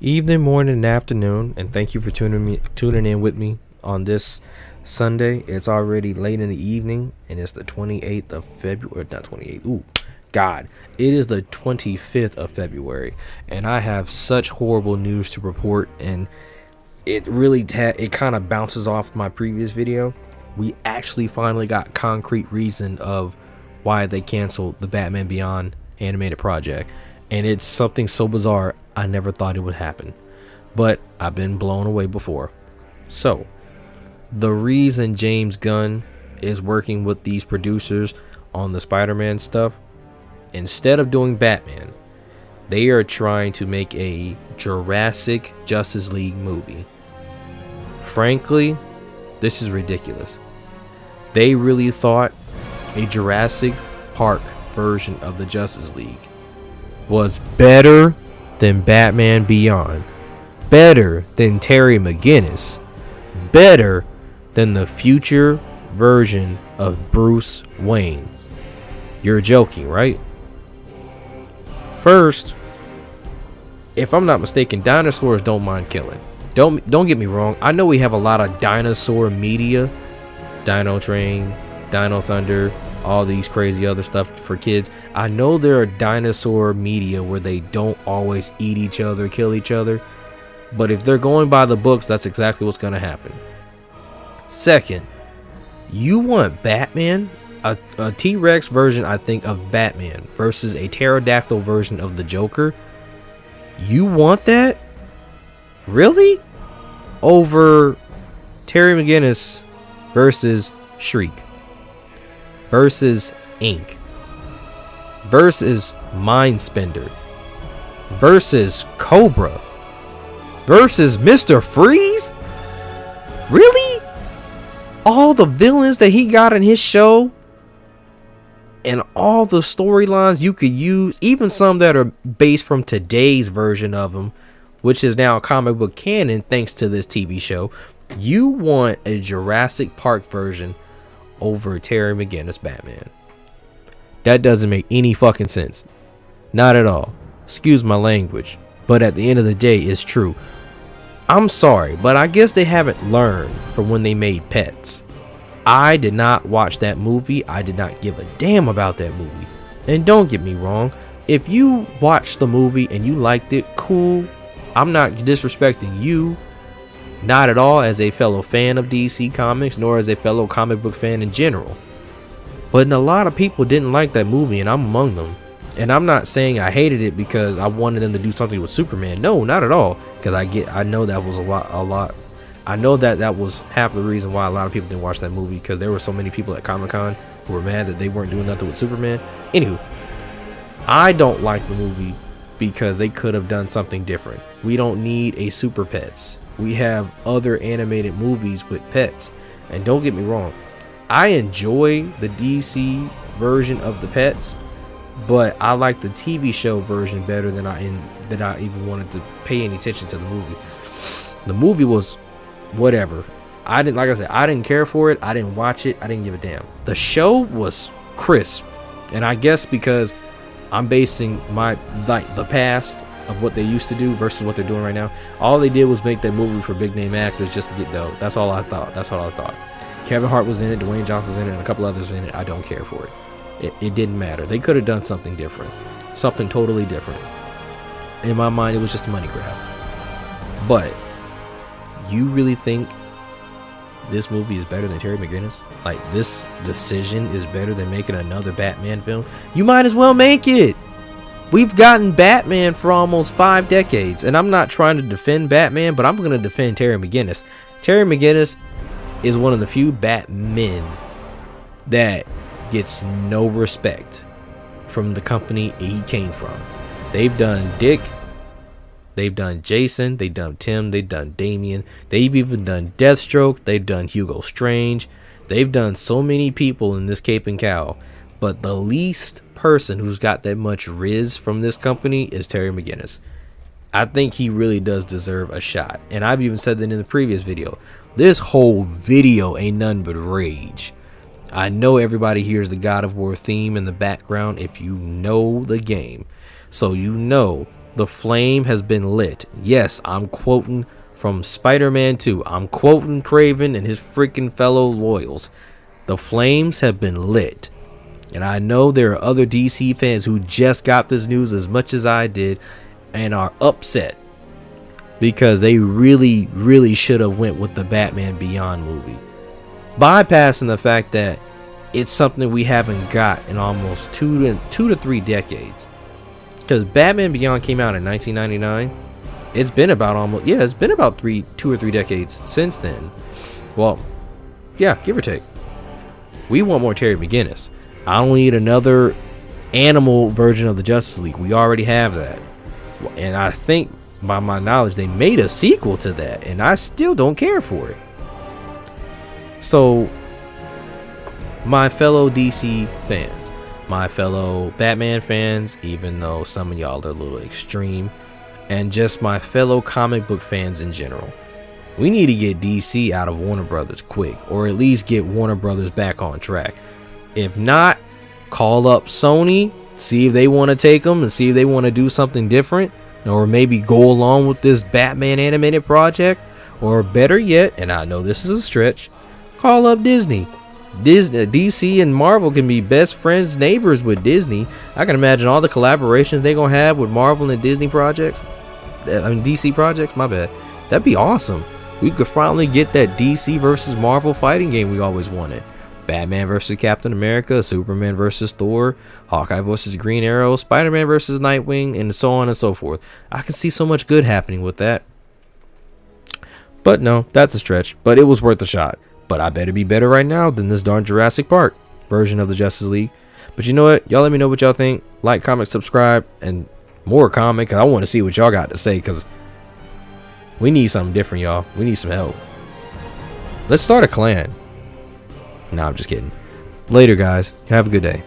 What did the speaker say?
Evening, morning, and afternoon, and thank you for tuning in with me on this Sunday. It's already late in the evening, and it's the 28th of February. Not 28th. Ooh, God! It is the 25th of February, and I have such horrible news to report. And it really it kind of bounces off my previous video. We actually finally got concrete reason of why they canceled the Batman Beyond animated project. And it's something so bizarre, I never thought it would happen. But I've been blown away before. So, the reason James Gunn is working with these producers on the Spider-Man stuff, instead of doing Batman, they are trying to make a Jurassic Justice League movie. Frankly, this is ridiculous. They really thought a Jurassic Park version of the Justice League was better than Batman Beyond, better than Terry McGinnis, better than the future version of Bruce Wayne. You're joking, right? First, if I'm not mistaken, dinosaurs don't mind killing. Don't get me wrong. I know we have a lot of dinosaur media, Dino Train, Dino Thunder, all these crazy other stuff for kids. I know there are dinosaur media where they don't always eat each other, kill each other, but if they're going by the books, that's exactly what's going to happen. Second, you want Batman, a T-Rex version, I think, of Batman versus a pterodactyl version of the Joker. You want that? Really? Over Terry McGinnis versus Shriek versus Ink versus Mindspender versus Cobra versus Mr. Freeze? Really? All the villains that he got in his show and all the storylines you could use, even some that are based from today's version of him, which is now comic book canon thanks to this TV show. You want a Jurassic Park version over Terry McGinnis Batman. That doesn't make any fucking sense. Not at all. Excuse my language, but at the end of the day, it's true. I'm sorry, but I guess they haven't learned from when they made Pets. I did not watch that movie. I did not give a damn about that movie. And don't get me wrong, if you watched the movie and you liked it, cool. I'm not disrespecting you. Not at all as a fellow fan of DC Comics, nor as a fellow comic book fan in general. But a lot of people didn't like that movie, and I'm among them. And I'm not saying I hated it because I wanted them to do something with Superman. No, not at all. Because I know that was a lot. I know that was half the reason why a lot of people didn't watch that movie, because there were so many people at Comic-Con who were mad that they weren't doing nothing with Superman. Anywho, I don't like the movie because they could have done something different. We don't need a Super Pets. We have other animated movies with pets. And don't get me wrong, I enjoy the DC version of the Pets, but I like the TV show version better than I even wanted to pay any attention to the movie. The movie was whatever. I didn't care for it. I didn't watch it. I didn't give a damn. The show was crisp, and I guess because I'm basing the past of what they used to do versus what they're doing right now. All they did was make that movie for big name actors just to get dough. That's all I thought. Kevin Hart was in it, Dwayne Johnson's in it, and a couple others in it. I don't care for it. It didn't matter. They could have done something different. Something totally different. In my mind, it was just a money grab. But you really think this movie is better than Terry McGinnis? Like, this decision is better than making another Batman film? You might as well make it. We've gotten Batman for almost 5 decades, and I'm not trying to defend Batman, but I'm going to defend Terry McGinnis. Terry McGinnis is one of the few Batmen that gets no respect from the company he came from. They've done Dick, they've done Jason, they've done Tim, they've done Damian, they've even done Deathstroke, they've done Hugo Strange, they've done so many people in this cape and cowl, but the least person who's got that much riz from this company is Terry McGinnis. I think he really does deserve a shot, and I've even said that in the previous video. This whole video ain't none but rage. I know everybody hears the God of War theme in the background if you know the game, so you know The flame has been lit. Yes, I'm quoting from Spider-Man 2. I'm quoting Craven and his freaking fellow loyals. The flames have been lit. And I know there are other DC fans who just got this news as much as I did and are upset because they really should have went with the Batman Beyond movie, bypassing the fact that it's something we haven't got in almost two to 3 decades. Because Batman Beyond came out in 1999. It's been about 2 or 3 decades since then. Well, yeah, give or take. We want more Terry McGinnis. I don't need another animal version of the Justice League. We already have that. And I think, by my knowledge, they made a sequel to that, and I still don't care for it. So, my fellow DC fans, my fellow Batman fans, even though some of y'all are a little extreme, and just my fellow comic book fans in general, we need to get DC out of Warner Brothers quick, or at least get Warner Brothers back on track. If not, call up Sony, see if they want to take them and see if they want to do something different, or maybe go along with this Batman animated project, or better yet, and I know this is a stretch, call up Disney. DC and Marvel can be best friends, neighbors with Disney. I can imagine all the collaborations they're gonna have with Marvel and Disney projects. DC projects, my bad. That'd be awesome. We could finally get that DC versus Marvel fighting game we always wanted. Batman versus Captain America, Superman versus Thor, Hawkeye versus Green Arrow, Spider-Man versus Nightwing, and so on and so forth. I can see so much good happening with that. But no, that's a stretch. But it was worth a shot. But I better be better right now than this darn Jurassic Park version of the Justice League. But you know what? Y'all let me know what y'all think. Like, comment, subscribe, and more comment, because I want to see what y'all got to say, because we need something different, y'all. We need some help. Let's start a clan. No, I'm just kidding. Later, guys. Have a good day.